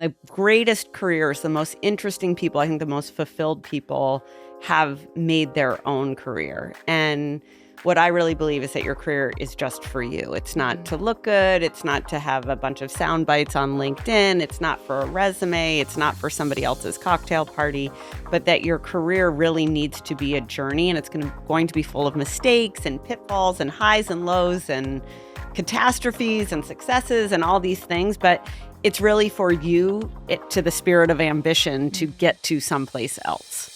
The greatest careers, the most interesting people, I think the most fulfilled people have made their own career. And what I really believe is that your career is just for you. It's not to look good. It's not to have a bunch of sound bites on LinkedIn. It's not for a resume. It's not for somebody else's cocktail party, but that your career really needs to be a journey, and it's going to be full of mistakes and pitfalls and highs and lows and catastrophes and successes and all these things. But it's really for you, to the spirit of ambition, to get to someplace else.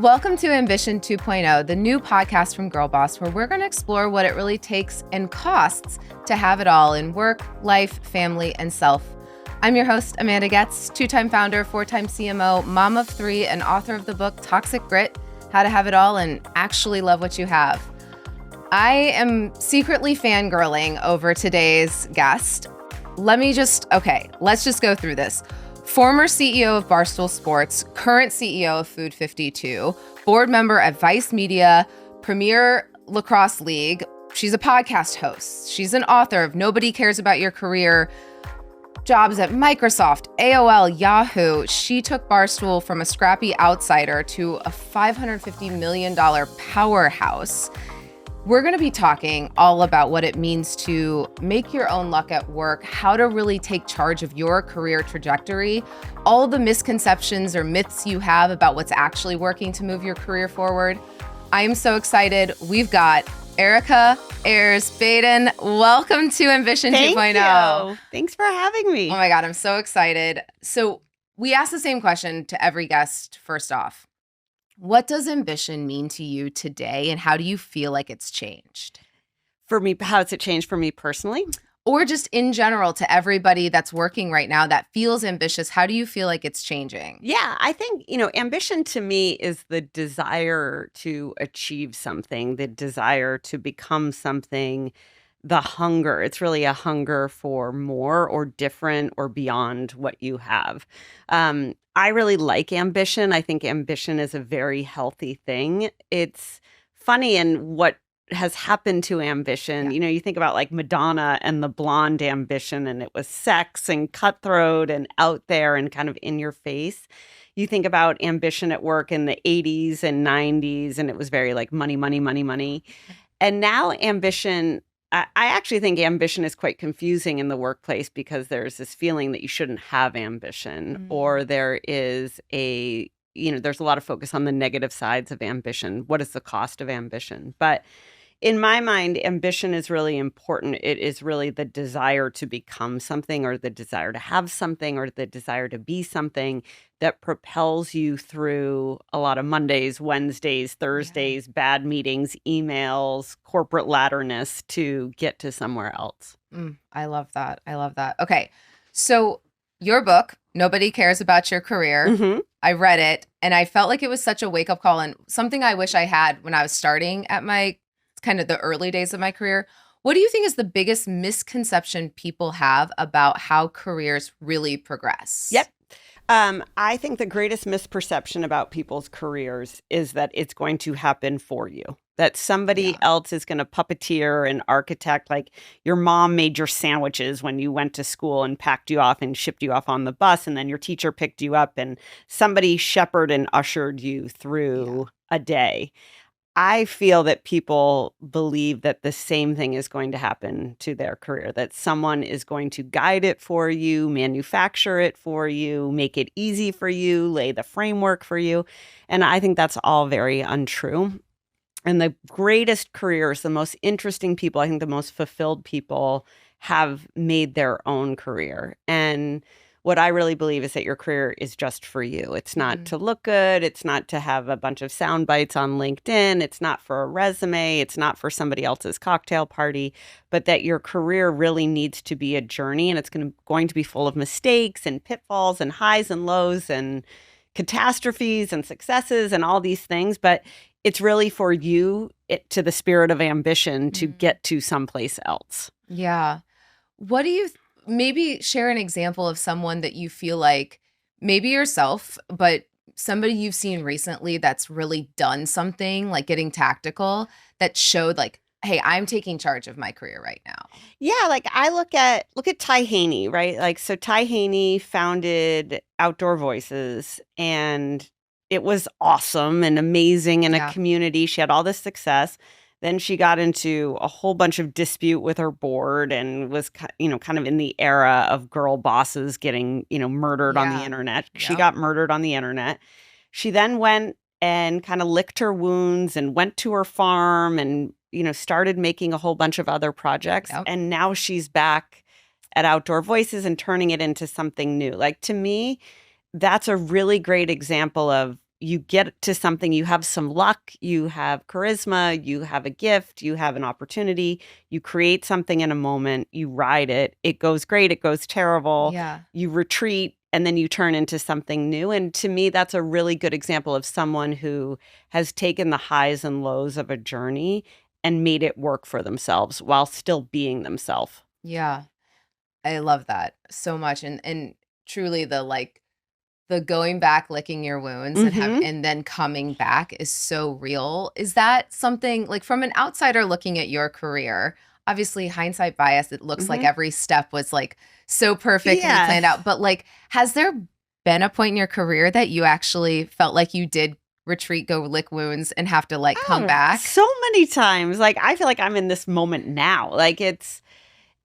Welcome to Ambition 2.0, the new podcast from Girlboss, where we're going to explore what it really takes and costs to have it all in work, life, family, and self. I'm your host, Amanda Goetz, two-time founder, four-time CMO, mom of three, and author of the book Toxic Grit, How to Have It All and Actually Love What You Have. I am secretly fangirling over today's guest. Let's just go through this. Former CEO of Barstool Sports, current CEO of Food52, board member at Vice Media, Premier Lacrosse League. She's a podcast host. She's an author of Nobody Cares About Your Career, jobs at Microsoft, AOL, Yahoo. She took Barstool from a scrappy outsider to a $550 million powerhouse. We're going to be talking all about what it means to make your own luck at work, how to really take charge of your career trajectory, all the misconceptions or myths you have about what's actually working to move your career forward. I am so excited. We've got Erika Ayers Badan. Welcome to Ambition 2.0. Thank you. Thanks for having me. Oh my God, I'm so excited. So we ask the same question to every guest first off. What does ambition mean to you today, and how do you feel like it's changed? For me, how has it changed for me personally? Or just in general to everybody that's working right now that feels ambitious, how do you feel like it's changing? Yeah, I think, ambition to me is the desire to achieve something, the desire to become something, the hunger. It's really a hunger for more or different or beyond what you have. I really like ambition. I think ambition is a very healthy thing. It's funny, and what has happened to ambition, you think about like Madonna and the blonde ambition, and it was sex and cutthroat and out there and kind of in your face. You think about ambition at work in the 80s and 90s, and it was very like money, money, money, money. And now ambition, I actually think ambition is quite confusing in the workplace, because there's this feeling that you shouldn't have ambition, or there is there's a lot of focus on the negative sides of ambition. What is the cost of ambition? But in my mind, ambition is really important. It is really the desire to become something, or the desire to have something, or the desire to be something that propels you through a lot of Mondays, Wednesdays, Thursdays, bad meetings, emails, corporate ladderness to get to somewhere else. I love that. Okay. So your book, Nobody Cares About Your Career, I read it and I felt like it was such a wake-up call, and something I wish I had when I was starting at my kind of the early days of my career. What do you think is the biggest misconception people have about how careers really progress? Yep. I think the greatest misperception about people's careers is that it's going to happen for you, that somebody else is going to puppeteer and architect, like your mom made your sandwiches when you went to school and packed you off and shipped you off on the bus, and then your teacher picked you up and somebody shepherded and ushered you through a day. I feel that people believe that the same thing is going to happen to their career, that someone is going to guide it for you, manufacture it for you, make it easy for you, lay the framework for you. And I think that's all very untrue. And the greatest careers, the most interesting people, I think the most fulfilled people have made their own career. And what I really believe is that your career is just for you. It's not to look good. It's not to have a bunch of sound bites on LinkedIn. It's not for a resume. It's not for somebody else's cocktail party, but that your career really needs to be a journey, and it's going to be full of mistakes and pitfalls and highs and lows and catastrophes and successes and all these things. But it's really for you, to the spirit of ambition, to get to someplace else. Yeah. What do you maybe share an example of someone that you feel like maybe yourself, but somebody you've seen recently that's really done something like getting tactical that showed like, hey, I'm taking charge of my career right now. Yeah, like I look at Ty Haney, right? Like so Ty Haney founded Outdoor Voices and it was awesome and amazing in a Yeah. community. She had all this success. Then she got into a whole bunch of dispute with her board and was kind of in the era of girl bosses getting, murdered on the Yeah. internet. She Yep. got murdered on the internet. She then went and kind of licked her wounds and went to her farm and started making a whole bunch of other projects. Yep. And now she's back at Outdoor Voices and turning it into something new. Like to me, that's a really great example of you get to something, you have some luck, you have charisma, you have a gift, you have an opportunity, you create something in a moment, you ride it, it goes great, it goes terrible, Yeah. you retreat, and then you turn into something new. And to me, that's a really good example of someone who has taken the highs and lows of a journey and made it work for themselves while still being themselves. Yeah. I love that so much. And truly the going back, licking your wounds Mm-hmm. and then coming back is so real. Is that something like from an outsider looking at your career? Obviously, hindsight bias, it looks like Mm-hmm. every step was like so perfectly planned Yes. out. But like, has there been a point in your career that you actually felt like you did retreat, go lick wounds, and have to like come Oh, back? so many times. Like I feel like I'm in this moment now.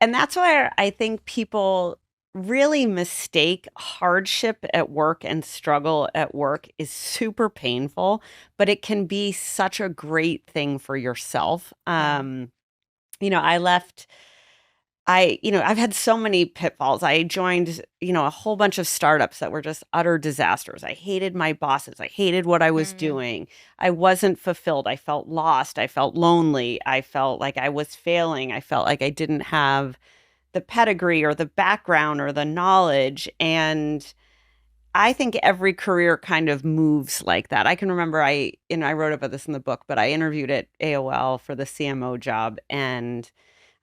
And that's where I think people really mistake hardship at work and struggle at work is super painful, but it can be such a great thing for yourself. Yeah. I left I've had so many pitfalls. I joined, a whole bunch of startups that were just utter disasters. I hated my bosses. I hated what I was Mm, doing. I wasn't fulfilled. I felt lost. I felt lonely. I felt like I was failing. I felt like I didn't have the pedigree or the background or the knowledge. And I think every career kind of moves like that. I can remember I wrote about this in the book, but I interviewed at AOL for the CMO job and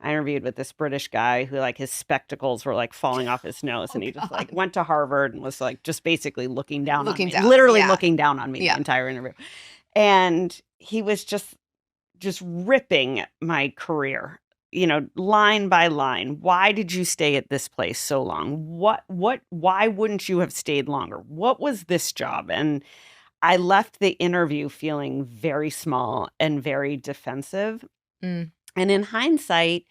I interviewed with this British guy who like his spectacles were like falling off his nose oh and he just like God. went to Harvard and was like just basically looking down on Looking me, down. literally Yeah. looking down on me the Yeah. entire interview. And he was just ripping my career, line by line. Why did you stay at this place so long? Why wouldn't you have stayed longer? What was this job? And I left the interview feeling very small and very defensive. Mm, And in hindsight,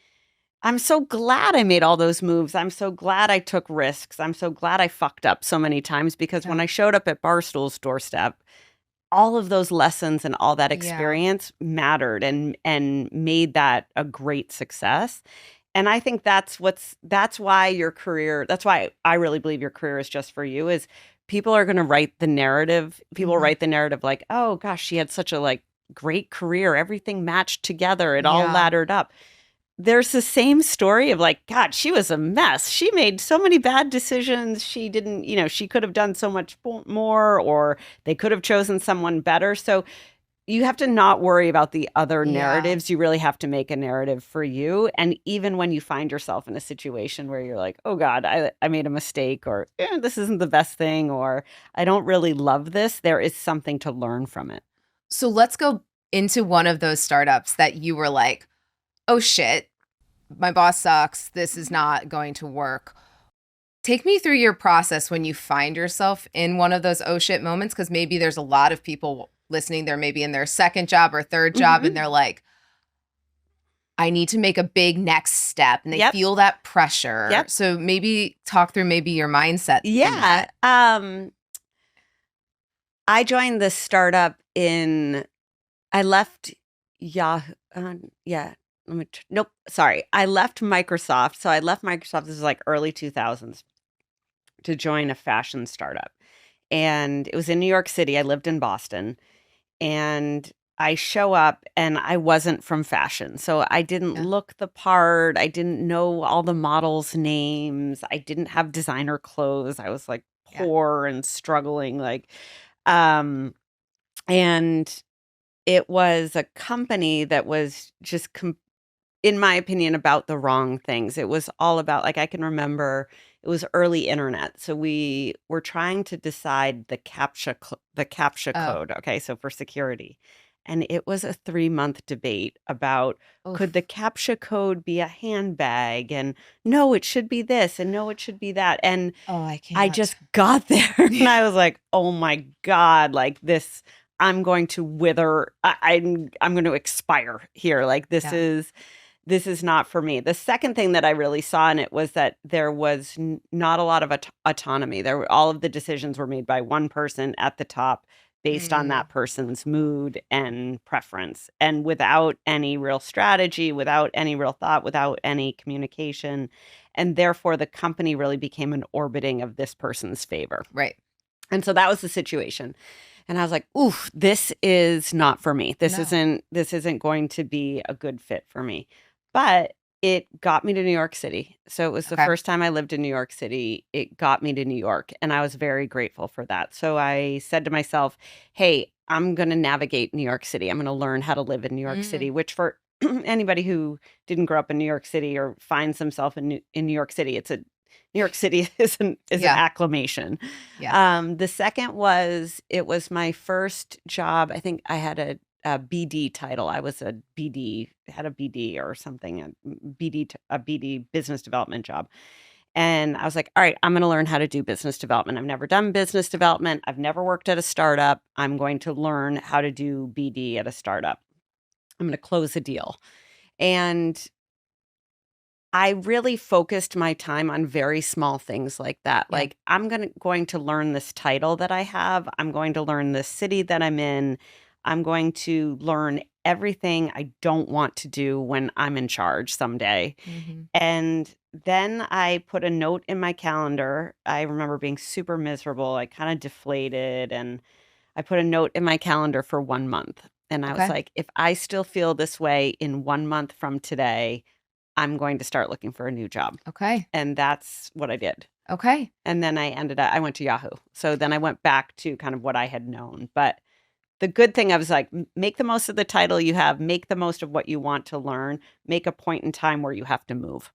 I'm so glad I made all those moves. I'm so glad I took risks. I'm so glad I fucked up so many times because when yeah. I showed up at Barstool's doorstep, all of those lessons and all that Yeah. experience mattered and made that a great success. And I think that's why I really believe your career is just for you is people are going to write the narrative. People Mhm. write the narrative like, "Oh gosh, she had such a like great career. Everything matched together. It all Yeah. laddered up." There's the same story of like, God, she was a mess. She made so many bad decisions. She didn't, she could have done so much more, or they could have chosen someone better. So you have to not worry about the other Yeah. narratives. You really have to make a narrative for you. And even when you find yourself in a situation where you're like, oh God, I made a mistake, or this isn't the best thing, or I don't really love this, there is something to learn from it. So let's go into one of those startups that you were like, "Oh shit, my boss sucks. This is not going to work." Take me through your process when you find yourself in one of those oh shit moments because maybe there's a lot of people listening, they're maybe in their second job or third job and Hmm. they're like, "I need to make a big next step." And they Yep. feel that pressure. Yep. So maybe talk through maybe your mindset in Yeah. that. I joined this startup I left Yahoo. Yeah. Nope. Sorry. I left Microsoft. So I left Microsoft. This is like early 2000s to join a fashion startup. And it was in New York City. I lived in Boston. And I show up and I wasn't from fashion. So I didn't Yeah. look the part. I didn't know all the models' names. I didn't have designer clothes. I was like Yeah. poor and struggling. Um, and it was a company that was just in my opinion, about the wrong things. It was all about, like, I can remember it was early internet. So we were trying to decide the CAPTCHA Oh, code. Okay. So for security. And it was a 3-month debate about, could the oof. CAPTCHA code be a handbag? And no, it should be this. And no, it should be that. And Oh, I I can't. just got there and I was like, oh my God, like this, I'm going to wither. I'm going to expire here. Like Yeah. this is not for me. The second thing that I really saw in it was that there was not a lot of autonomy. All of the decisions were made by one person at the top based on Mm, that person's mood and preference, and without any real strategy, without any real thought, without any communication. And therefore, the company really became an orbiting of this person's favor. right. And so that was the situation. And I was like, oof, this is not for me. No. This isn't going to be a good fit for me. But it got me to New York City. So it was the Okay. first time I lived in New York City. It got me to New York. And I was very grateful for that. So I said to myself, hey, I'm going to navigate New York City. I'm going to learn how to live in New York Mm, City, which for anybody who didn't grow up in New York City or finds himself in New York City, New York City is an yeah. acclamation. Yeah. The second was, it was my first job. I think I had a BD title. I was a BD, had a BD or something, a BD business development job. And I was like, all right, I'm going to learn how to do business development. I've never done business development. I've never worked at a startup. I'm going to learn how to do BD at a startup. I'm going to close a deal. And I really focused my time on very small things like that. Yeah. Like, I'm going to learn this title that I have. I'm going to learn the city that I'm in. I'm going to learn everything I don't want to do when I'm in charge someday. Hmm. And then I put a note in my calendar. I remember being super miserable, like kind of deflated. And I put a note in my calendar for 1 month. And I was Okay. like, if I still feel this way in 1 month from today, I'm going to start looking for a new job. Okay. And that's what I did. Okay. And then I went to Yahoo. So then I went back to kind of what I had known. But the good thing, I was like, make the most of the title you have, make the most of what you want to learn, make a point in time where you have to move.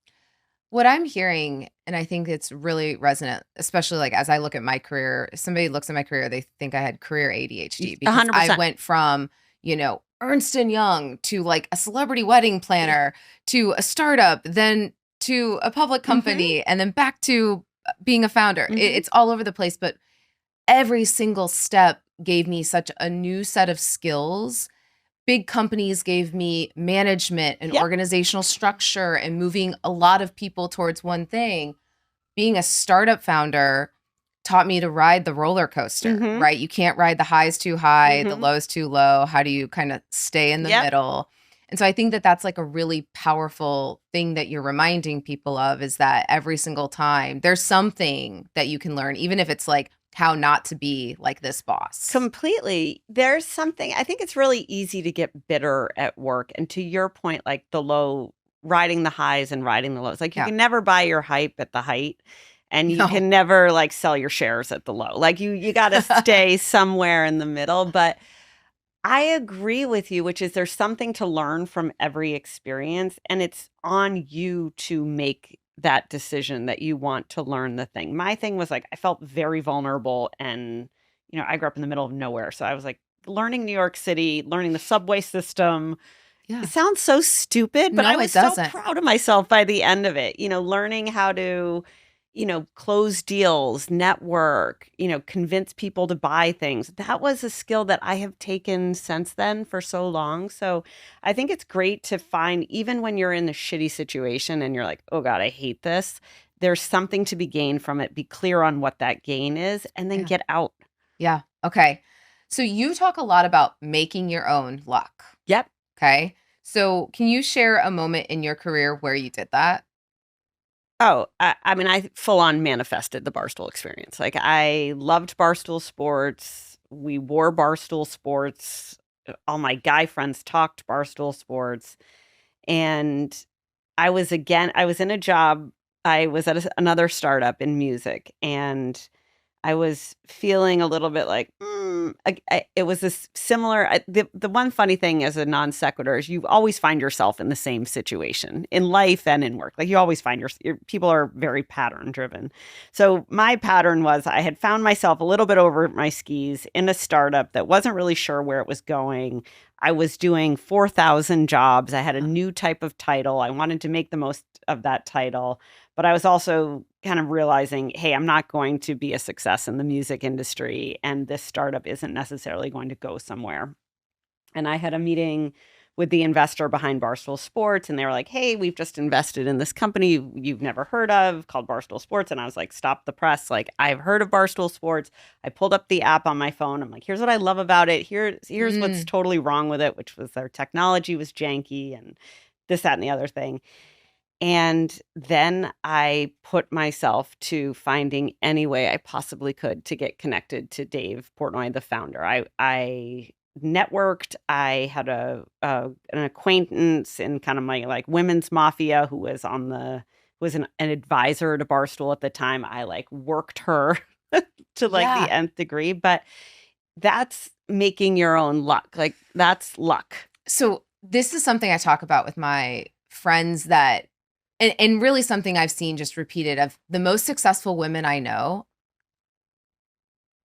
What I'm hearing, and I think it's really resonant, especially like as I look at my career, if somebody looks at my career, they think I had career ADHD A because hundred I percent. went from, Ernst and Young to like a celebrity wedding planner to a startup, then to a public Mm-hmm. company, and then back to being a founder. Mm-hmm. It's all over the place, but every single step gave me such a new set of skills. Big companies gave me management and Yep. organizational structure and moving a lot of people towards one thing. Being a startup founder taught me to ride the roller coaster, Mm-hmm. right? You can't ride the highs too high, the Mm-hmm. lows too low. How do you kind of stay in the Yep. middle? And so I think that that's like a really powerful thing that you're reminding people of, is that every single time there's something that you can learn, even if it's like how not to be like this boss. Completely. There's something, I think it's really easy to get bitter at work. And to your point, like riding the highs and riding the lows. Like, you Yeah. can never buy your hype at the height, and you No. can never like sell your shares at the low. Like, you got to stay somewhere in the middle. But I agree with you, which is, there's something to learn from every experience, and it's on you to make that decision that you want to learn the thing. My thing was, like, I felt very vulnerable, and I grew up in the middle of nowhere, so I was like, learning New York City, learning the subway system. It Yeah. sounds so stupid, but I No, was it so doesn't. proud of myself by the end of it. Learning how to, close deals, network, convince people to buy things. That was a skill that I have taken since then for so long. So I think it's great to find, even when you're in the shitty situation and you're like, oh God, I hate this, there's something to be gained from it. Be clear on what that gain is, and then Yeah. get out. Yeah. Okay. So you talk a lot about making your own luck. Yep. Okay. So can you share a moment in your career where you did that? Oh, I mean, I full on manifested the Barstool experience. Like, I loved Barstool Sports. We wore Barstool Sports. All my guy friends talked Barstool Sports. And I was in a job. I was at another startup in music. And I was feeling a little bit like, it was this similar. The one funny thing as a non sequitur is you always find yourself in the same situation in life and in work. Like you always find your people are very pattern driven. So my pattern was I had found myself a little bit over my skis in a startup that wasn't really sure where it was going. I was doing 4,000 jobs. I had a new type of title. I wanted to make the most of that title. But I was also kind of realizing, hey, I'm not going to be a success in the music industry, and this startup isn't necessarily going to go somewhere. And I had a meeting with the investor behind Barstool Sports, and they were like, hey, we've just invested in this company you've never heard of called Barstool Sports. And I was like, stop the press. Like, I've heard of Barstool Sports. I pulled up the app on my phone. I'm like, here's what I love about it. Here's what's totally wrong with it, which was their technology was janky and this, that, and the other thing. And then I put myself to finding any way I possibly could to get connected to Dave Portnoy, the founder. I networked. I had an acquaintance in kind of my like women's mafia who was an advisor to Barstool at the time. I like worked her to like the nth degree, but that's making your own luck. Like that's luck. So this is something I talk about with my friends that and really something I've seen just repeated of the most successful women I know.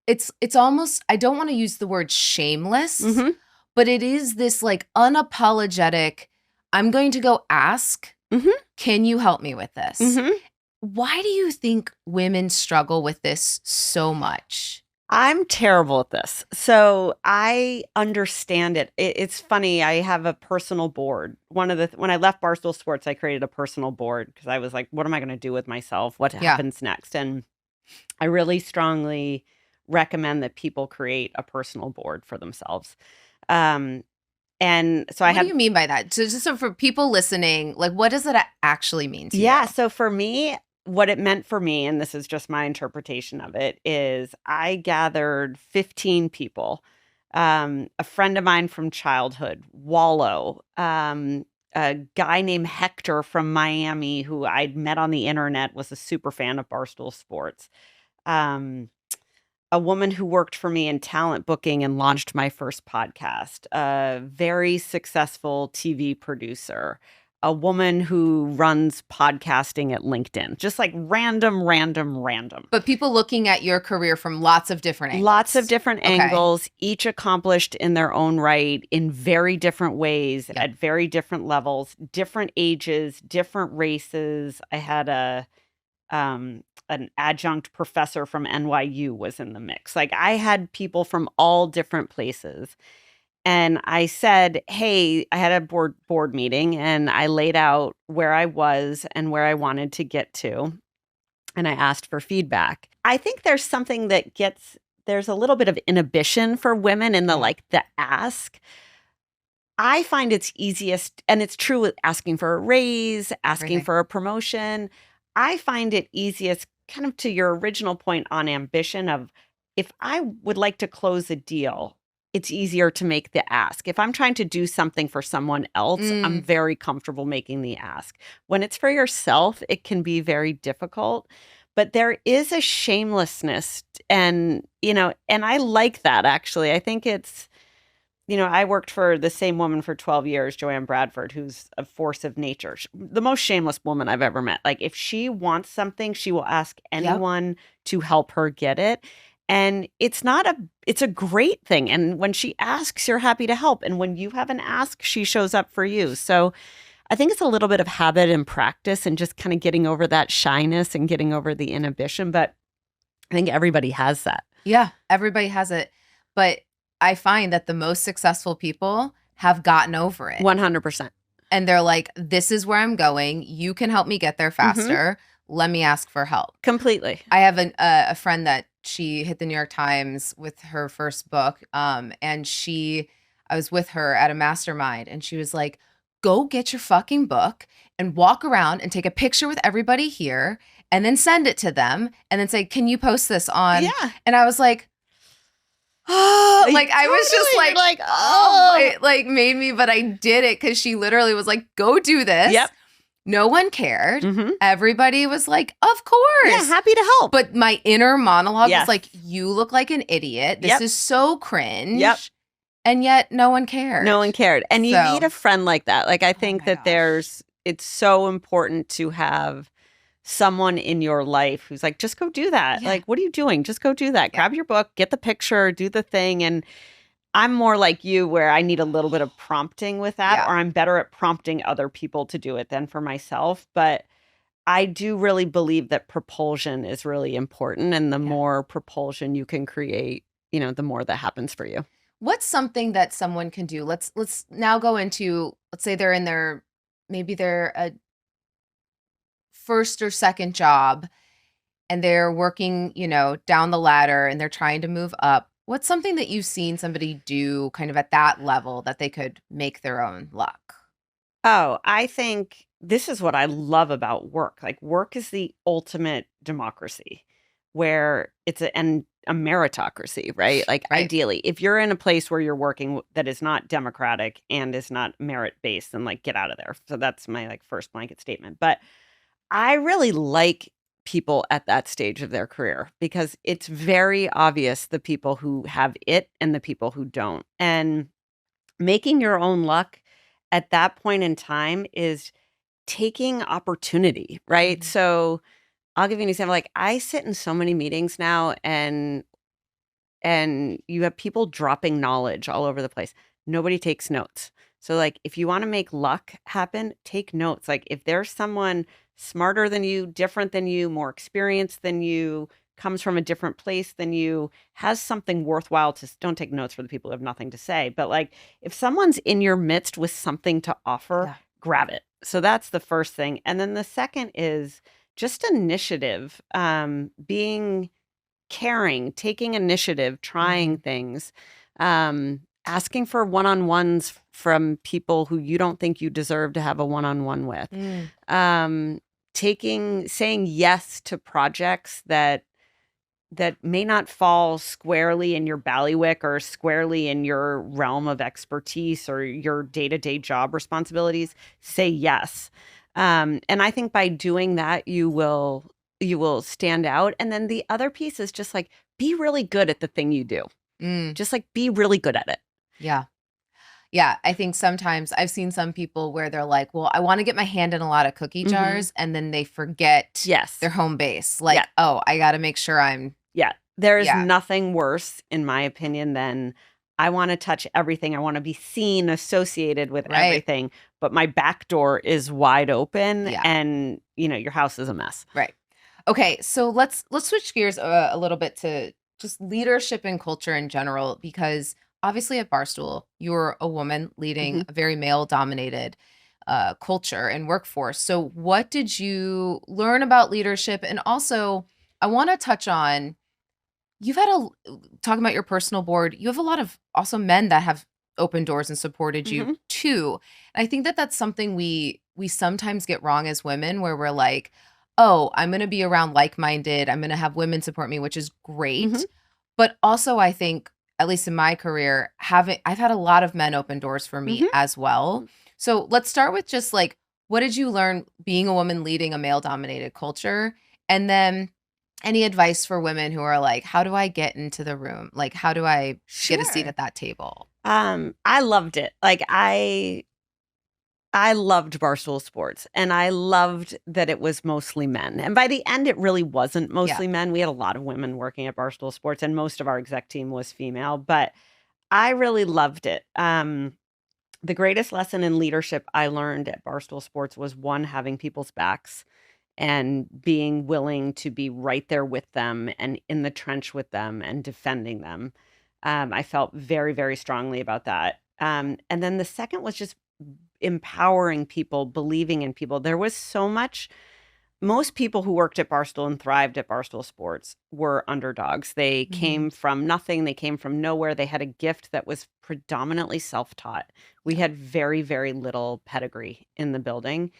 It's almost, I don't want to use the word shameless, but it is this like unapologetic, I'm going to go ask, can you help me with this? Why do you think women struggle with this so much? I'm terrible at this. So I understand it. It's funny. I have a personal board. When I left Barstool Sports, I created a personal board because I was like, what am I going to do with myself? What happens next? And I really strongly recommend that people create a personal board for themselves. And so what do you mean by that? So for people listening, like what does it actually mean to you? Yeah. So for me, what it meant for me, and this is just my interpretation of it, is I gathered 15 people, a friend of mine from childhood, Wallow, a guy named Hector from Miami who I'd met on the internet, was a super fan of Barstool Sports, a woman who worked for me in talent booking and launched my first podcast, a very successful TV producer, a woman who runs podcasting at LinkedIn, just like random. But people looking at your career from lots of different angles. Lots of different angles, each accomplished in their own right, in very different ways, at very different levels, different ages, different races. I had an adjunct professor from NYU was in the mix. Like I had people from all different places. And I said, hey, I had a board meeting and I laid out where I was and where I wanted to get to. And I asked for feedback. I think there's something there's a little bit of inhibition for women in the ask. I find it's easiest, and it's true with asking for a raise, asking for a promotion. I find it easiest kind of to your original point on ambition of if I would like to close a deal, it's easier to make the ask. If I'm trying to do something for someone else, I'm very comfortable making the ask. When it's for yourself, it can be very difficult. But there is a shamelessness and I like that actually. I think it's, I worked for the same woman for 12 years, Joanne Bradford, who's a force of nature. The most shameless woman I've ever met. Like if she wants something, she will ask anyone to help her get it. And it's a great thing. And when she asks, you're happy to help. And when you have an ask, she shows up for you. So I think it's a little bit of habit and practice and just kind of getting over that shyness and getting over the inhibition. But I think everybody has that. Yeah, everybody has it. But I find that the most successful people have gotten over it. 100%. And they're like, this is where I'm going. You can help me get there faster. Let me ask for help. Completely. I have a friend that she hit the New York Times with her first book. And I was with her at a mastermind and she was like, go get your fucking book and walk around and take a picture with everybody here and then send it to them and then say, can you post this on? Yeah. And I was like, oh, like I was just like, oh, it like made me, but I did it because she literally was like, go do this. Yep. No one cared. Hmm. Everybody was like, of Yeah, course. happy to help. But my inner monologue Yes. was like, you look like an idiot. This Yep. is so cringe. Yep. And yet no one cared. No one cared. And you need a friend like that. Like, I think my that gosh. it's so important to have someone in your life who's like, just go do that. Yeah. Like, what are you doing? Just go do that. Yeah. Grab your book, get the picture, do the thing. And I'm more like you, where I need a little bit of prompting with that, Yeah. or I'm better at prompting other people to do it than for myself. But I do really believe that propulsion is really important. And the more propulsion you can create, the more that happens for you. What's something that someone can do? Let's now go into, let's say maybe they're a first or second job and they're working, down the ladder and they're trying to move up. What's something that you've seen somebody do kind of at that level that they could make their own luck? Oh, I think this is what I love about work. Like, work is the ultimate democracy, where it's a meritocracy, right? Like, Right. ideally, if you're in a place where you're working that is not democratic and is not merit based, then like, get out of there. So that's my like first blanket statement. But I really like people at that stage of their career, because it's very obvious the people who have it and the people who don't. And making your own luck at that point in time is taking opportunity, right? Mhm. So I'll give you an example. Like, I sit in so many meetings now, and you have people dropping knowledge all over the place. Nobody takes notes. So like, if you want to make luck happen, take notes. Like, if there's someone smarter than you, different than you, more experienced than you, comes from a different place than you, has something worthwhile to, don't take notes for the people who have nothing to say, but like, if someone's in your midst with something to offer, grab it. So that's the first thing. And then the second is just initiative, being caring, taking initiative, trying things, asking for one-on-ones from people who you don't think you deserve to have a one-on-one with, saying yes to projects that may not fall squarely in your bailiwick or squarely in your realm of expertise or your day-to-day job responsibilities. Say yes. And I think by doing that, you will stand out. And then the other piece is just like, be really good at the thing you do. Just like, be really good at it. Yeah. Yeah. I think sometimes I've seen some people where they're like, well, I want to get my hand in a lot of cookie jars. And then they forget their home base. Like, oh, I got to make sure I'm. Yeah. There is nothing worse, in my opinion, than I want to touch everything. I want to be seen, associated with everything, but my back door is wide open and, your house is a mess. Right. Okay. So let's switch gears a little bit to just leadership and culture in general, because obviously at Barstool, you're a woman leading a very male dominated culture and workforce. So what did you learn about leadership? And also, I want to touch on, you've had talking about your personal board, you have a lot of also men that have opened doors and supported you too. And I think that that's something we sometimes get wrong as women, where we're like, oh, I'm going to be around like-minded, I'm going to have women support me, which is great. But also, I think, at least in my career, I've had a lot of men open doors for me as well. So let's start with just like, what did you learn being a woman leading a male-dominated culture? And then any advice for women who are like, how do I get into the room? Like, how do I get a seat at that table? I loved it. Like, I loved Barstool Sports, and I loved that it was mostly men. And by the end, it really wasn't mostly men. We had a lot of women working at Barstool Sports, and most of our exec team was female, but I really loved it. The greatest lesson in leadership I learned at Barstool Sports was, one, having people's backs and being willing to be right there with them and in the trench with them and defending them. I felt very, very strongly about that. And then the second was just empowering people, believing in people. There was so much. Most people who worked at Barstool and thrived at Barstool Sports were underdogs. They came from nothing. They came from nowhere. They had a gift that was predominantly self-taught. We had very, very little pedigree in the building.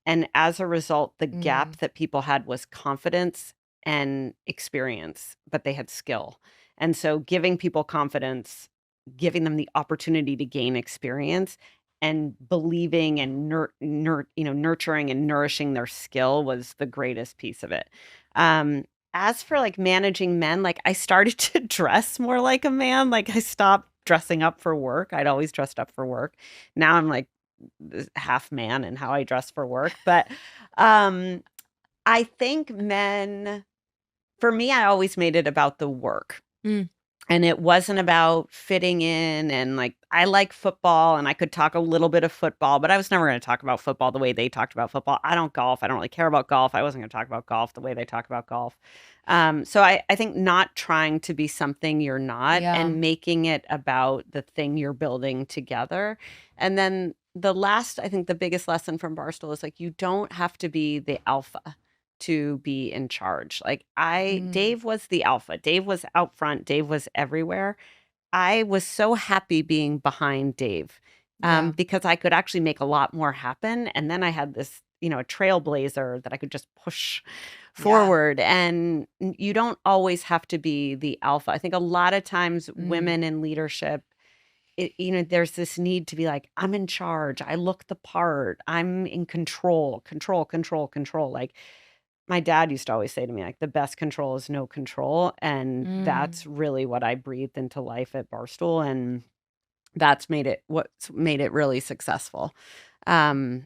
And as a result, the gap that people had was confidence and experience, but they had skill. And so giving people confidence, giving them the opportunity to gain experience, and believing and nurturing and nourishing their skill was the greatest piece of it. As for like managing men, like I started to dress more like a man. Like I stopped dressing up for work. I'd always dressed up for work. Now I'm like half man in how I dress for work. But I think men, for me, I always made it about the work. Mm. And it wasn't about fitting in. And like, I like football and I could talk a little bit of football, but I was never going to talk about football the way they talked about football. I don't golf. I don't really care about golf. I wasn't going to talk about golf the way they talk about golf. So I think not trying to be something you're not and making it about the thing you're building together. And then I think the biggest lesson from Barstool is like, you don't have to be the alpha to be in charge. Like Dave was the alpha. Dave was out front. Dave was everywhere. I was so happy being behind Dave because I could actually make a lot more happen. And then I had this, a trailblazer that I could just push forward. And you don't always have to be the alpha. I think a lot of times women in leadership, there's this need to be like, I'm in charge. I look the part. I'm in control. Like, my dad used to always say to me, like, the best control is no control. And that's really what I breathed into life at Barstool. And that's what's made it really successful. And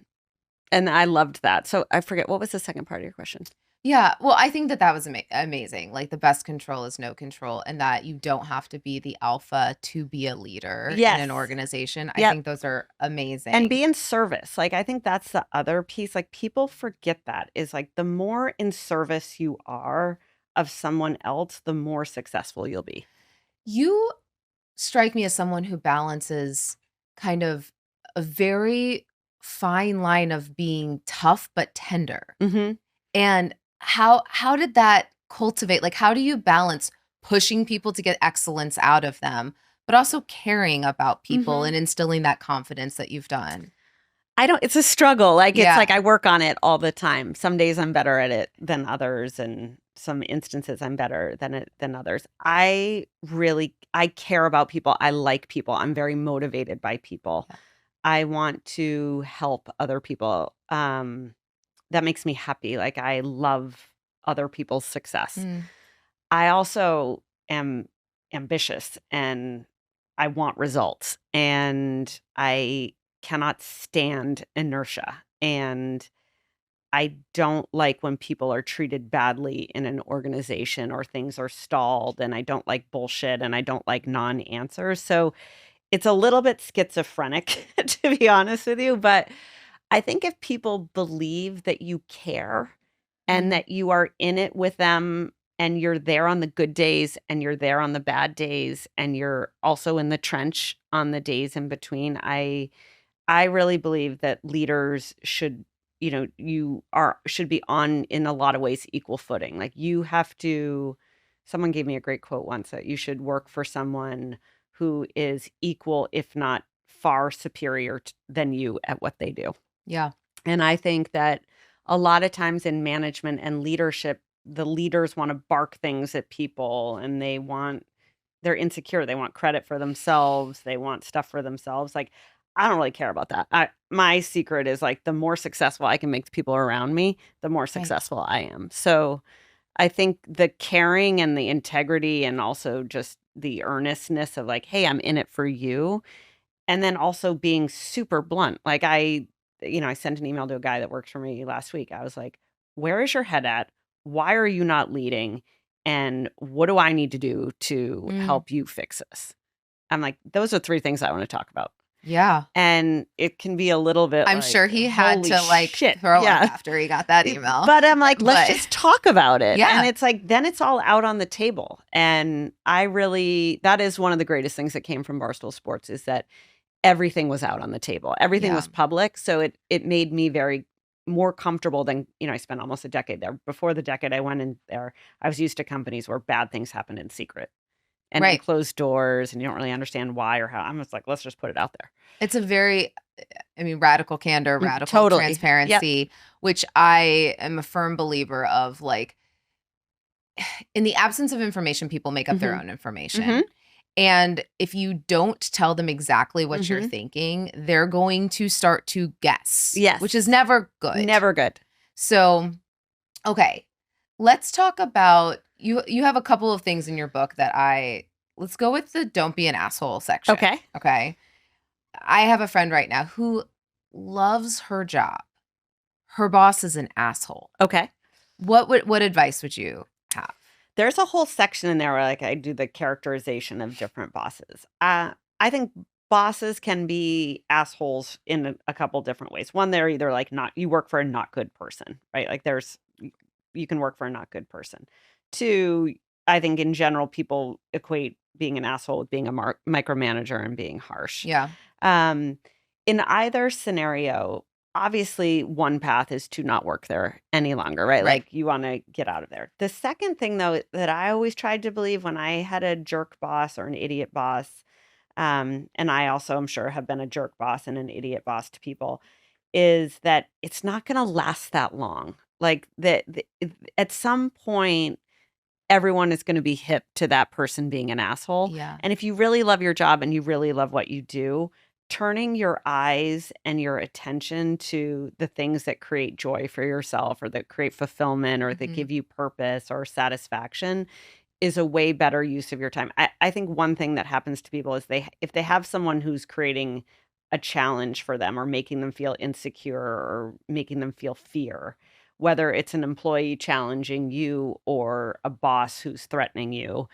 I loved that. So I forget, what was the second part of your question? Yeah. Well, I think that was amazing. Like the best control is no control, and that you don't have to be the alpha to be a leader in an organization. I think those are amazing. And be in service. Like, I think that's the other piece. Like, people forget that is like the more in service you are of someone else, the more successful you'll be. You strike me as someone who balances kind of a very fine line of being tough but tender. And how did that cultivate? Like, how do you balance pushing people to get excellence out of them, but also caring about people and instilling that confidence that you've done? It's a struggle. Like, it's like I work on it all the time. Some days I'm better at it than others, and some instances I'm better than others. I care about people. I like people. I'm very motivated by people. Yeah. I want to help other people. That makes me happy. Like, I love other people's success. I also am ambitious and I want results, and I cannot stand inertia. And I don't like when people are treated badly in an organization or things are stalled, and I don't like bullshit, and I don't like non-answers. So it's a little bit schizophrenic, to be honest with you, but I think if people believe that you care and that you are in it with them, and you're there on the good days and you're there on the bad days, and you're also in the trench on the days in between, I really believe that leaders should, should be on, in a lot of ways, equal footing. Like, someone gave me a great quote once, that you should work for someone who is equal, if not far superior than you at what they do. Yeah. And I think that a lot of times in management and leadership, the leaders want to bark things at people, and they're insecure. They want credit for themselves. They want stuff for themselves. Like, I don't really care about that. My secret is like, the more successful I can make the people around me, the more successful I am. So I think the caring and the integrity, and also just the earnestness of like, hey, I'm in it for you. And then also being super blunt. Like, I sent an email to a guy that works for me last week. I was like, where is your head at? Why are you not leading? And what do I need to do to help you fix this? I'm like, those are 3 things I want to talk about. Yeah. And it can be a little bit, I'm sure he had to throw up after he got that email. But I'm like, let's just talk about it. Yeah. And it's like, then it's all out on the table. And that is one of the greatest things that came from Barstool Sports, is that everything was out on the table. Everything was public. So it made me very more comfortable than, I spent almost a decade there. Before the decade I went in there, I was used to companies where bad things happened in secret. And in closed doors, and you don't really understand why or how. I'm just like, let's just put it out there. It's a very, radical candor, radical transparency, which I am a firm believer of. Like, in the absence of information, people make up their own information. And if you don't tell them exactly what you're Mhm. thinking, they're going to start to guess, Yes. which is never good. Never good. So, okay, let's talk about you. You have a couple of things in your book that let's go with the don't be an asshole section. Okay. Okay. I have a friend right now who loves her job. Her boss is an asshole. Okay. What advice would you have? There's a whole section in there where like I do the characterization of different bosses. I think bosses can be assholes in a couple different ways. One, they're either like not you work for a not good person, right? Like you can work for a not good person. Two, I think in general people equate being an asshole with being a micromanager and being harsh. Yeah. Um, in either scenario, obviously one path is to not work there any longer, right? Right. Like you want to get out of there. The second thing though that I always tried to believe when I had a jerk boss or an idiot boss, and I also I'm sure have been a jerk boss and an idiot boss to people, is that it's not going to last that long. Like at some point everyone is going to be hip to that person being an asshole. Yeah. And if you really love your job and you really love what you do, turning your eyes and your attention to the things that create joy for yourself or that create fulfillment or that give you purpose or satisfaction is a way better use of your time. I think one thing that happens to people is if they have someone who's creating a challenge for them or making them feel insecure or making them feel fear, whether it's an employee challenging you or a boss who's threatening you,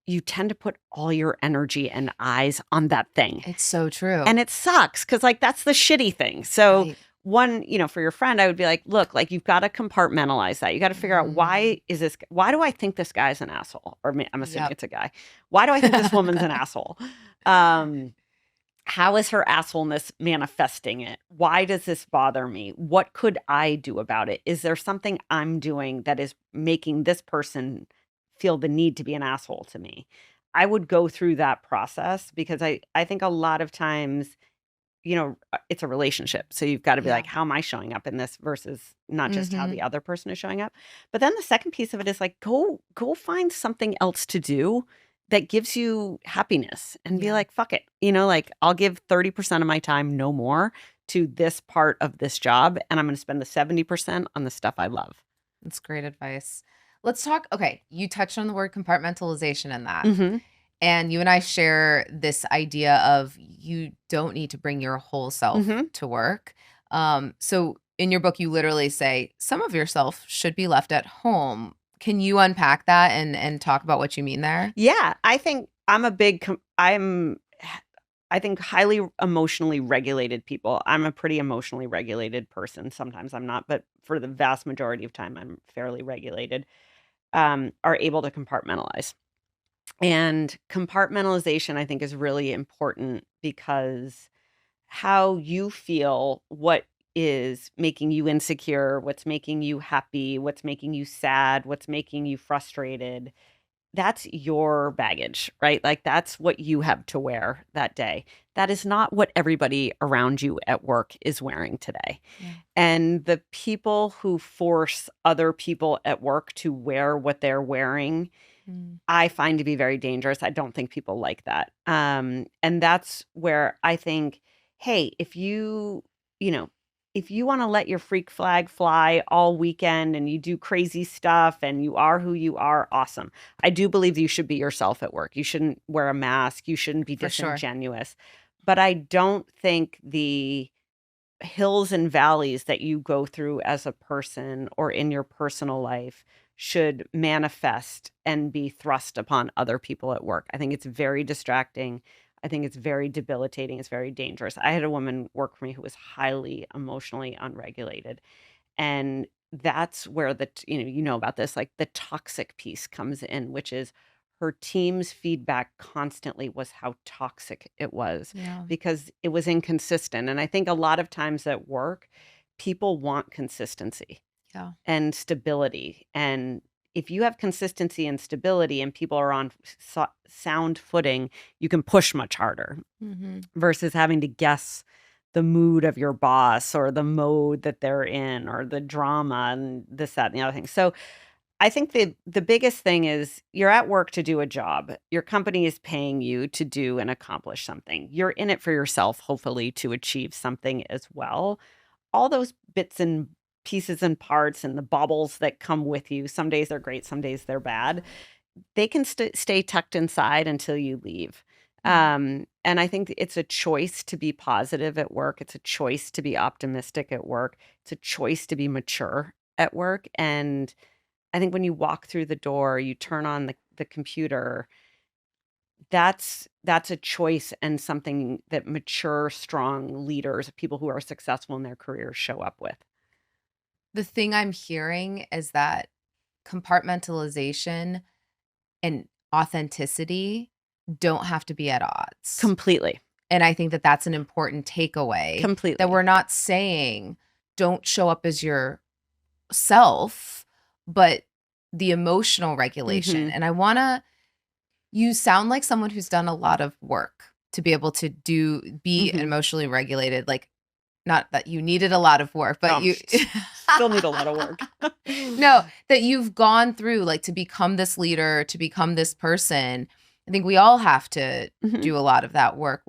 you tend to put all your energy and eyes on that thing. It's so true. And it sucks because like that's the shitty thing. So Right. one, for your friend, I would be like, look, like you've got to compartmentalize that. You got to figure out why do I think this guy's an asshole? Or I'm assuming it's a guy. Why do I think this woman's an asshole? How is her assholeness manifesting it? Why does this bother me? What could I do about it? Is there something I'm doing that is making this person feel the need to be an asshole to me? I would go through that process because I think a lot of times, it's a relationship. So you've got to be like, how am I showing up in this versus not just how the other person is showing up. But then the second piece of it is like, go find something else to do that gives you happiness and be like, fuck it. Like I'll give 30% of my time, no more, to this part of this job. And I'm going to spend the 70% on the stuff I love. That's great advice. Let's talk. Okay. You touched on the word compartmentalization in that. Mm-hmm. And you and I share this idea of you don't need to bring your whole self to work. So in your book, you literally say some of yourself should be left at home. Can you unpack that and talk about what you mean there? Yeah, I think I think highly emotionally regulated people. I'm a pretty emotionally regulated person. Sometimes I'm not, but for the vast majority of time, I'm fairly regulated, are able to compartmentalize. And compartmentalization, I think, is really important because how you feel, what is making you insecure, what's making you happy, what's making you sad, what's making you frustrated, that's your baggage, right? Like that's what you have to wear that day. That is not what everybody around you at work is wearing today. Yeah. And the people who force other people at work to wear what they're wearing, I find to be very dangerous. I don't think people like that. And that's where I think, hey, if you want to let your freak flag fly all weekend and you do crazy stuff and you are who you are, awesome. I do believe you should be yourself at work. You shouldn't wear a mask. You shouldn't be disingenuous. Sure. But I don't think the hills and valleys that you go through as a person or in your personal life should manifest and be thrust upon other people at work. I think it's very distracting. I think it's very debilitating. It's very dangerous. I had a woman work for me who was highly emotionally unregulated. And that's where you know about this, like the toxic piece comes in, which is her team's feedback constantly was how toxic it was because it was inconsistent. And I think a lot of times at work, people want consistency and stability. And if you have consistency and stability and people are on sound footing, you can push much harder versus having to guess the mood of your boss or the mode that they're in or the drama and this, that, and the other thing. So I think the biggest thing is you're at work to do a job. Your company is paying you to do and accomplish something. You're in it for yourself, hopefully, to achieve something as well. All those bits and pieces and parts and the baubles that come with you, some days they're great, some days they're bad. They can stay tucked inside until you leave. And I think it's a choice to be positive at work. It's a choice to be optimistic at work. It's a choice to be mature at work. And I think when you walk through the door, you turn on the computer, that's a choice and something that mature, strong leaders, people who are successful in their careers show up with. The thing I'm hearing is that compartmentalization and authenticity don't have to be at odds. Completely. And I think that that's an important takeaway. Completely. That we're not saying don't show up as yourself, but the emotional regulation. And you sound like someone who's done a lot of work to be able to be emotionally regulated. Like, not that you needed a lot of work, but you still need a lot of work. No, that you've gone through, like, to become this leader, to become this person. I think we all have to do a lot of that work.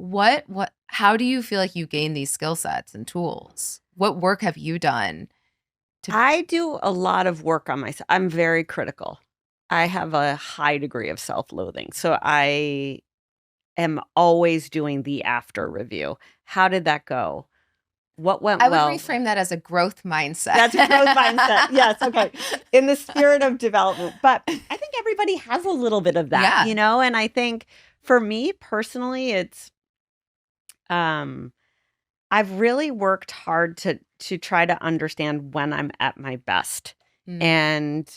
How do you feel like you gain these skill sets and tools? What work have you done? I do a lot of work on myself. I'm very critical. I have a high degree of self-loathing. So I am always doing the after review. How did that go? What went well? I would reframe that as a growth mindset. That's a growth mindset. Yes. Okay. In the spirit of development. But I think everybody has a little bit of that, and I think for me personally, it's, I've really worked hard to try to understand when I'm at my best. And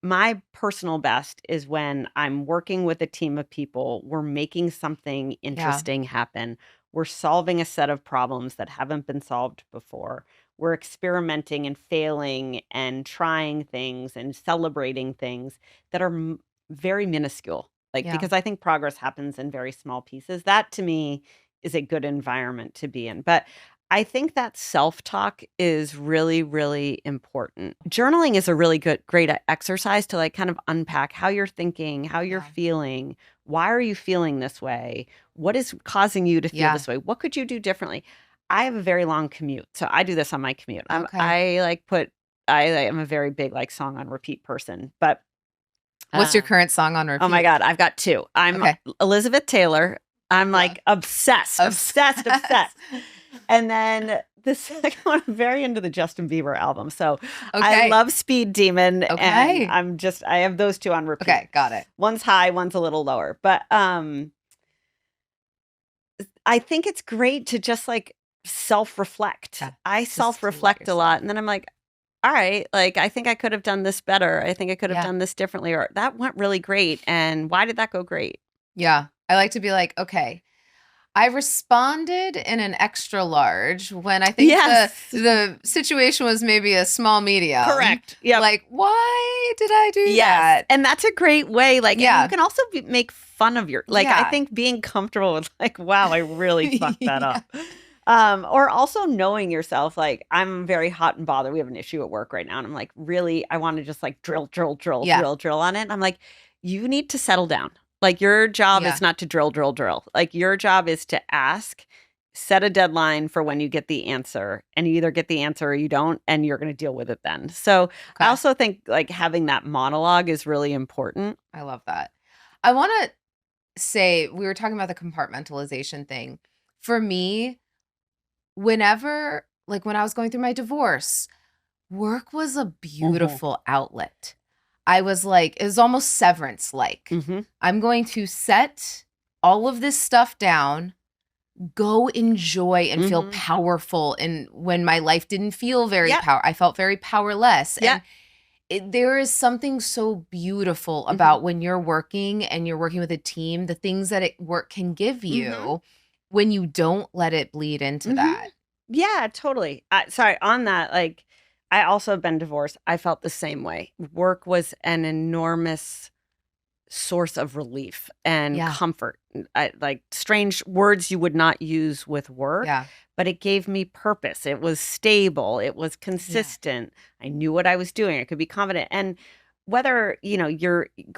my personal best is when I'm working with a team of people. We're making something interesting happen. We're solving a set of problems that haven't been solved before. We're experimenting and failing and trying things and celebrating things that are very minuscule. Because I think progress happens in very small pieces. That to me is a good environment to be in. But I think that self-talk is really, really important. Journaling is a really great exercise to kind of unpack how you're thinking, how you're feeling. Why are you feeling this way? What is causing you to feel this way? What could you do differently? I have a very long commute, so I do this on my commute. I am a very big song on repeat person. But what's your current song on repeat? Oh my God, I've got two. I'm Elizabeth Taylor. I'm obsessed. And then the second one, I'm very into the Justin Bieber album. So I love Speed Demon. And I have those two on repeat. Okay, got it. One's high, one's a little lower. But I think it's great to just self-reflect. I self-reflect a lot. And then I'm like, all right, I think I could have done this better. I think I could have done this differently. Or that went really great. And why did that go great? Yeah. I like to be like, okay, I responded in an extra large when I think the situation was maybe a small medium. Correct. Yeah. Why did I do that? And that's a great way. And you can also make fun of your, I think being comfortable with wow, I really fucked that up. Or also knowing yourself, I'm very hot and bothered. We have an issue at work right now. And I'm really, I want to just drill on it. And I'm like, you need to settle down. Your job is not to drill. Your job is to ask, set a deadline for when you get the answer, and you either get the answer or you don't, and you're going to deal with it then. So I also think having that monologue is really important. I love that. I want to say, we were talking about the compartmentalization thing. For me, whenever, when I was going through my divorce, work was a beautiful outlet. I was it was almost severance-like. I'm going to set all of this stuff down, go enjoy and feel powerful. And when my life didn't feel very I felt very powerless. Yeah. And there is something so beautiful about when you're working and you're working with a team, the things that work can give you when you don't let it bleed into that. Yeah, totally. Sorry, on that, I also have been divorced. I felt the same way. Work was an enormous source of relief and comfort. Strange words you would not use with work, but it gave me purpose. It was stable. It was consistent. I knew what I was doing. I could be confident. And whether,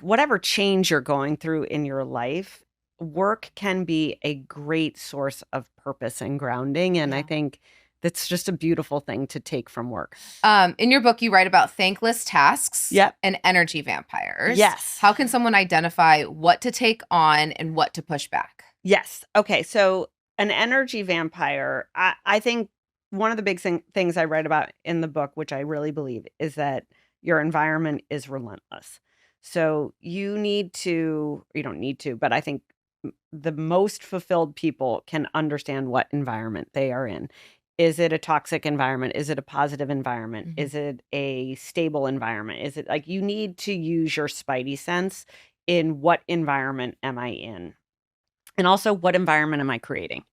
whatever change you're going through in your life, work can be a great source of purpose and grounding. And I Yeah. think that's just a beautiful thing to take from work. In your book, you write about thankless tasks Yep. and energy vampires. Yes. How can someone identify what to take on and what to push back? Yes. Okay. So an energy vampire, I think one of the big things I write about in the book, which I really believe, is that your environment is relentless. So you don't need to, but I think the most fulfilled people can understand what environment they are in. Is it a toxic environment? Is it a positive environment? Mhm. Is it a stable environment? Is it like you need to use your spidey sense in what environment am I in? And also, what environment am I creating?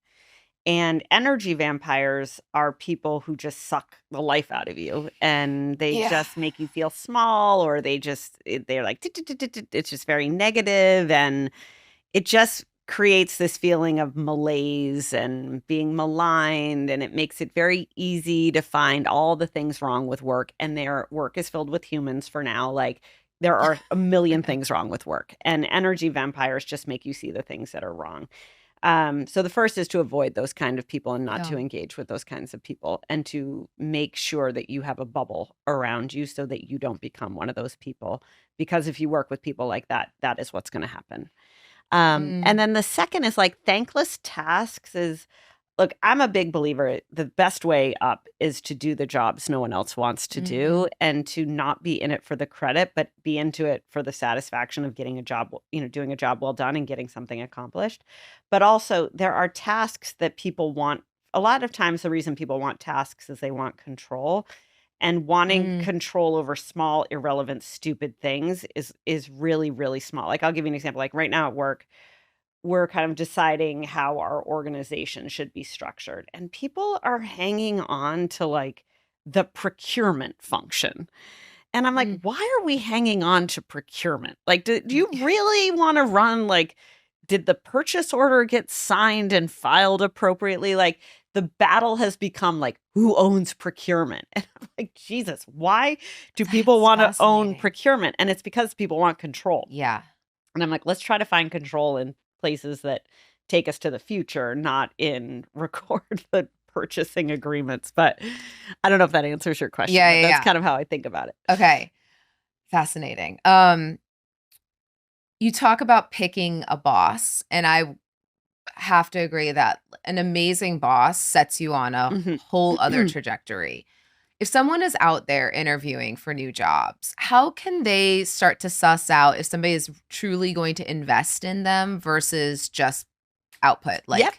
And energy vampires are people who just suck the life out of you and they Yeah. just make you feel small, or they're like, it's just very negative, and it just creates this feeling of malaise and being maligned. And it makes it very easy to find all the things wrong with work. And their work is filled with humans for now. Like, there are a million things wrong with work, and energy vampires just make you see the things that are wrong. So the first is to avoid those kind of people and not to engage with those kinds of people, and to make sure that you have a bubble around you so that you don't become one of those people. Because if you work with people like that, that is what's going to happen. And then the second is like thankless tasks is, look, I'm a big believer. The best way up is to do the jobs no one else wants to do, and to not be in it for the credit, but be into it for the satisfaction of getting a job, doing a job well done and getting something accomplished. But also, there are tasks that people want. A lot of times, the reason people want tasks is they want control. And wanting control over small, irrelevant, stupid things is really, really small. Like, I'll give you an example. Like right now at work, we're kind of deciding how our organization should be structured. And people are hanging on to like the procurement function. And I'm like, why are we hanging on to procurement? Like, do you really want to run like, did the purchase order get signed and filed appropriately? Like, the battle has become like, who owns procurement? And I'm like, Jesus, why do people want to own procurement? And it's because people want control. Yeah. And I'm like, let's try to find control in places that take us to the future, not in record the purchasing agreements. But I don't know if that answers your question. Yeah, but that's kind of how I think about it. Okay. Fascinating. You talk about picking a boss, and I have to agree that an amazing boss sets you on a whole other trajectory. If someone is out there interviewing for new jobs, how can they start to suss out if somebody is truly going to invest in them versus just output? Yep.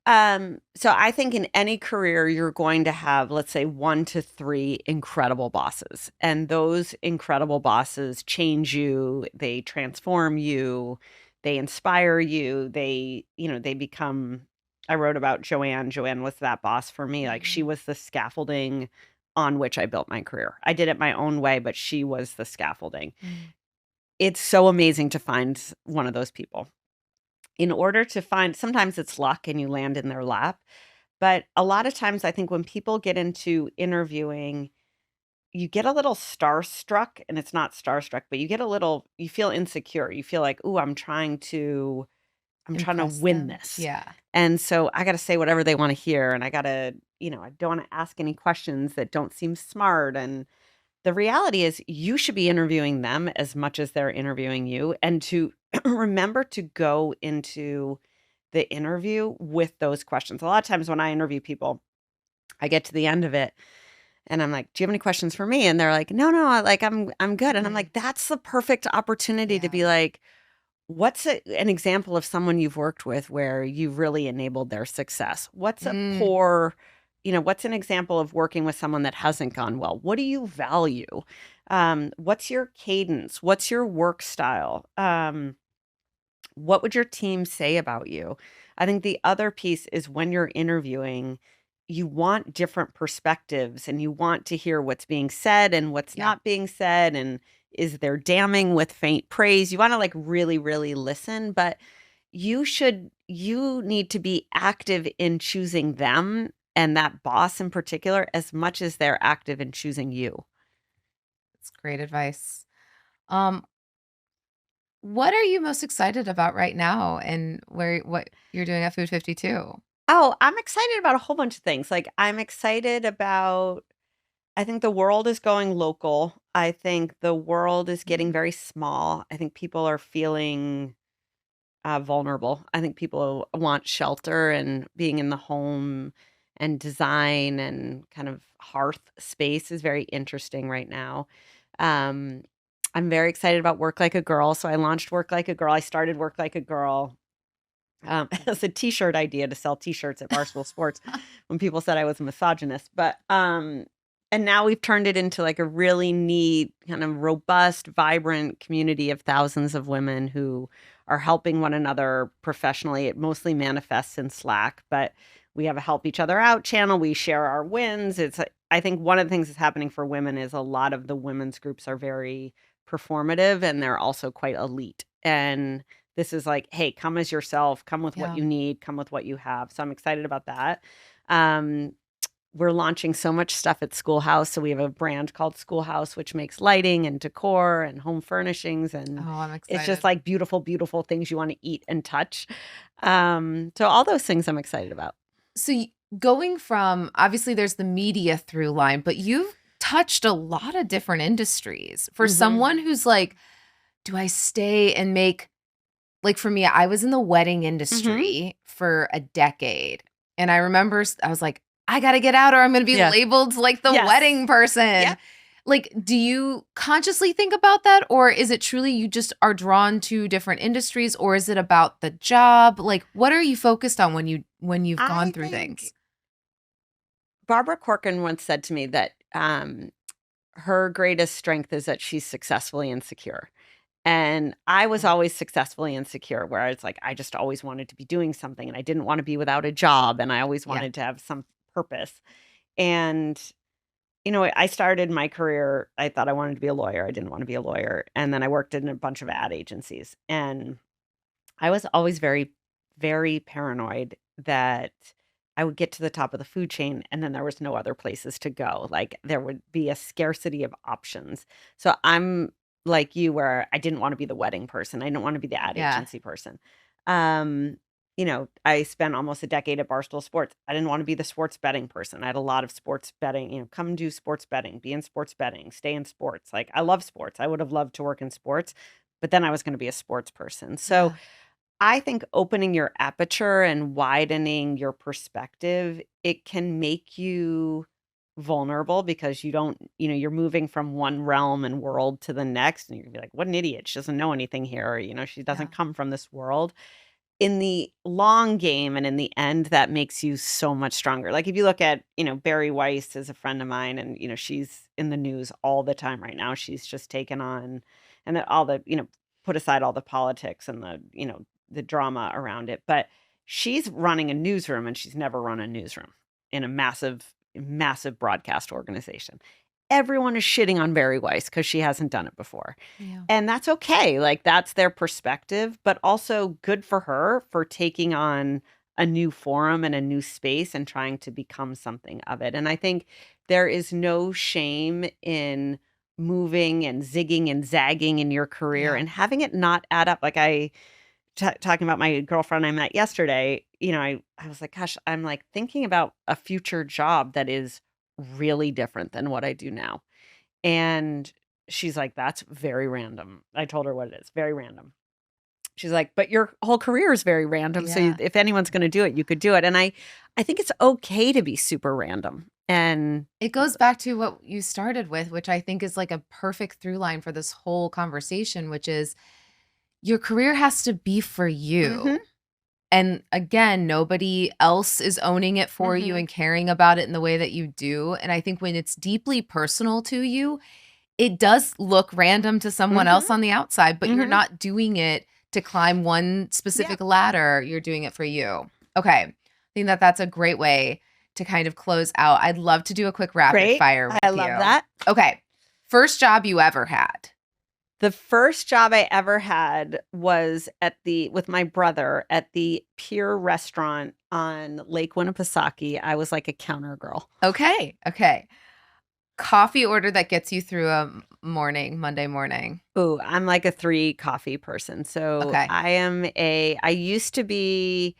So I think in any career, you're going to have, let's say, 1 to 3 incredible bosses. And those incredible bosses change you, they transform you, they inspire you, they become, I wrote about Joanne. Joanne was that boss for me. Like, she was the scaffolding on which I built my career. I did it my own way, but she was the scaffolding. It's so amazing to find one of those people. In order to find, sometimes it's luck and you land in their lap. But a lot of times, I think when people get into interviewing, you get a little starstruck, and it's not starstruck, but you feel insecure. You feel like, ooh, I'm trying to win this. Yeah. And so I got to say whatever they want to hear. And I got to, I don't want to ask any questions that don't seem smart. And the reality is, you should be interviewing them as much as they're interviewing you, and to remember to go into the interview with those questions. A lot of times when I interview people, I get to the end of it and I'm like, "Do you have any questions for me?" And they're like, "No, no, like I'm good." And I'm like, "That's the perfect opportunity to be like, what's an example of someone you've worked with where you've really enabled their success? What's what's an example of working with someone that hasn't gone well? What do you value? What's your cadence? What's your work style? What would your team say about you?" I think the other piece is, when you're interviewing, you want different perspectives, and you want to hear what's being said and what's not being said. And is there damning with faint praise? You want to like really, really listen, but you need to be active in choosing them, and that boss in particular, as much as they're active in choosing you. That's great advice. Um, what are you most excited about right now and what you're doing at Food52? Oh, I'm excited about a whole bunch of things. Like, I'm excited about I think the world is going local. I think the world is getting very small. I think people are feeling vulnerable. I think people want shelter and being in the home and design and kind of hearth space is very interesting right now. Um, I'm very excited about Work Like a Girl. So I launched Work Like a Girl. I started Work Like a Girl as a t-shirt idea to sell t-shirts at Barstool Sports when people said I was a misogynist. But and now we've turned it into like a really neat, kind of robust, vibrant community of thousands of women who are helping one another professionally. It mostly manifests in Slack, but we have a help each other out channel. We share our wins. I think one of the things that's happening for women is a lot of the women's groups are very performative and they're also quite elite. And this is like, hey, come as yourself, come with what Yeah. you need, come with what you have. So I'm excited about that. Um, we're launching so much stuff at Schoolhouse. So we have a brand called Schoolhouse, which makes lighting and decor and home furnishings. And Oh, I'm it's just excited. like beautiful, beautiful things you want to eat and touch. So all those things I'm excited about. So going from obviously there's the media through line, but you've touched a lot of different industries. For Mm-hmm. someone who's like, do I stay and make like for me, I was in the wedding Mm-hmm. industry for a decade. And I remember I was like, I got to get out or I'm going to be Yes. labeled like the Yes. wedding person. Yep. Like, do you consciously think about that? Or is it truly you just are drawn to different industries? Or is it about the job? Like, what are you focused on when you've gone I through think things? Barbara Corcoran once said to me that her greatest strength is that she's successfully insecure. And I was always successfully insecure, where it's like I just always wanted to be doing something and I didn't want to be without a job and I always Yeah. wanted to have some purpose. And, I started my career, I thought I wanted to be a lawyer. I didn't want to be a lawyer. And then I worked in a bunch of ad agencies. And I was always very, very paranoid that I would get to the top of the food chain and then there was no other places to go. Like there would be a scarcity of options. So I'm like you where I didn't want to be the wedding person. I didn't want to be the ad Yeah. agency person. Um, I spent almost a decade at Barstool Sports. I didn't want to be the sports betting person. I had a lot of sports betting, come do sports betting, be in sports betting, stay in sports. Like I love sports. I would have loved to work in sports, but then I was going to be a sports person. So Yeah. I think opening your aperture and widening your perspective, it can make you vulnerable because you don't, you're moving from one realm and world to the next. And you're gonna be like, what an idiot. She doesn't know anything here. Or, she Yeah. doesn't come from this world. In the long game and in the end, that makes you so much stronger. Like if you look at, Barry Weiss is a friend of mine and, she's in the news all the time right now. She's just taken on and that all the, put aside all the politics and the drama around it. But she's running a newsroom and she's never run a newsroom in a massive, massive broadcast organization. Everyone is shitting on Barry Weiss because she hasn't done it before. Yeah. And that's okay. Like that's their perspective, but also good for her for taking on a new forum and a new space and trying to become something of it. And I think there is no shame in moving and zigging and zagging in your career Yeah. and having it not add up. Like talking about my girlfriend I met yesterday, I was like, gosh, I'm like thinking about a future job that is really different than what I do now. And she's like, "That's very random." I told her what it is, very random. She's like, "But your whole career is very random, so Yeah. if anyone's gonna do it, you could do it." And I think it's okay to be super random. And It goes back to what you started with, which I think is like a perfect through line for this whole conversation, which is your career has to be for you. mhm, And again, nobody else is owning it for you mhm, and caring about it in the way that you do. And I think when it's deeply personal to you, it does look random to someone mhm, else on the outside, but you're mhm. not doing it to climb one Yep. specific ladder. You're doing it for you. Okay. I think that that's a great way to kind of close out. I'd love to do a quick rapid Great. fire I with love you. that. Okay. First job you ever had. The first job I ever had was with my brother at the Pier restaurant on Lake Winnipesaukee. I was like a counter girl. Okay. Okay. Coffee order that gets you through a Monday morning. Ooh, I'm like a 3 coffee person. So Okay. I used to be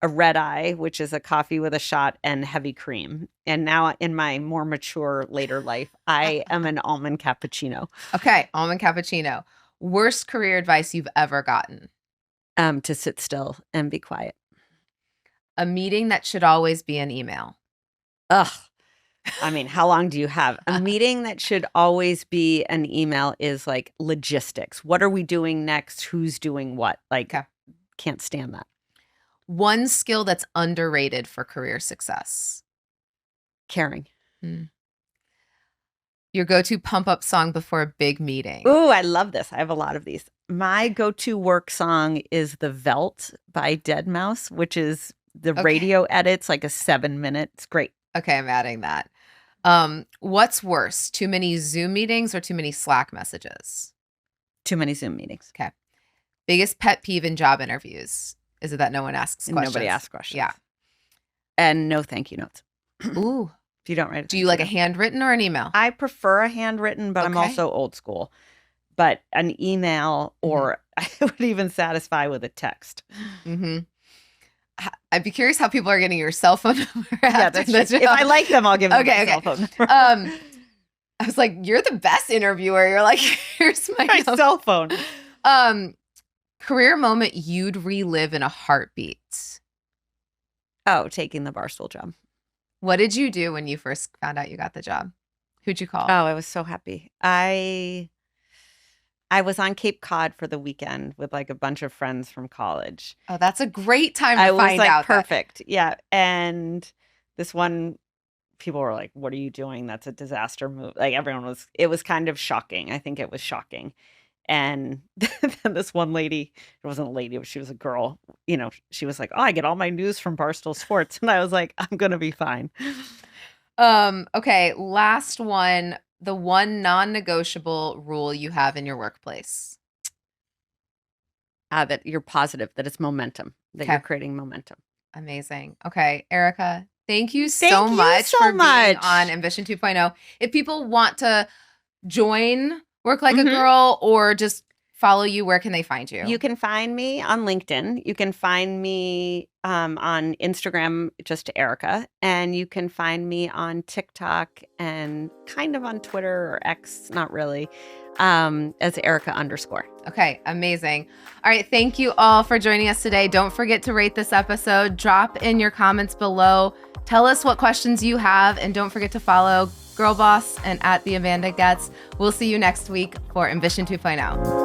a red eye, which is a coffee with a shot and heavy cream. And now in my more mature later life, I am an almond cappuccino. Okay, almond cappuccino. Worst career advice you've ever gotten? To sit still and be quiet. A meeting that should always be an email. Ugh. I mean, how long do you have? A meeting that should always be an email is like logistics. What are we doing next? Who's doing what? Like, Okay. can't stand that. One skill that's underrated for career success. Caring. Your go-to pump-up song before a big meeting. Ooh, I love this. I have a lot of these. My go-to work song is The Veldt by Deadmau5, which is the radio edits, like a 7-minute. It's great. Okay, I'm adding that. What's worse, too many Zoom meetings or too many Slack messages? Too many Zoom meetings. Okay. Biggest pet peeve in job interviews? Is it that no one asks questions? Nobody asks questions. Yeah. And no thank you notes. Ooh. If you don't write it. Do you like a handwritten or an email? I prefer a handwritten, but I'm also old school. But an email or I would even satisfy with a text. Mm-hmm. I'd be curious how people are getting your cell phone number. Yeah, that's true. If I like them, I'll give them a cell phone number. I was like, you're the best interviewer. You're like, here's my cell phone. Career moment you'd relive in a heartbeat. Oh, taking the Barstool job. What did you do when you first found out you got the job? Who'd you call? Oh, I was so happy. I was on Cape Cod for the weekend with like a bunch of friends from college. Oh, that's a great time to find out. Perfect. Yeah. And this one, people were like, what are you doing? That's a disaster move. Like it was kind of shocking. I think it was shocking. And then this one lady, it wasn't a lady, but she was a girl, she was like, oh, I get all my news from Barstool Sports. And I was like, I'm going to be fine. Okay. Last one. The one non-negotiable rule you have in your workplace. That you're positive, that it's momentum, that you're creating momentum. Amazing. Okay. Erika, thank you so much for being on Ambition 2.0. If people want to join Work Like a Girl or just follow you, where can they find you? You can find me on LinkedIn. You can find me on Instagram, just Erika. And you can find me on TikTok and kind of on Twitter or X, not really, as Erika_. Okay, amazing. All right, thank you all for joining us today. Don't forget to rate this episode. Drop in your comments below. Tell us what questions you have. And don't forget to follow Girlboss and @the Amanda Goetz. We'll see you next week for Ambition 2.0.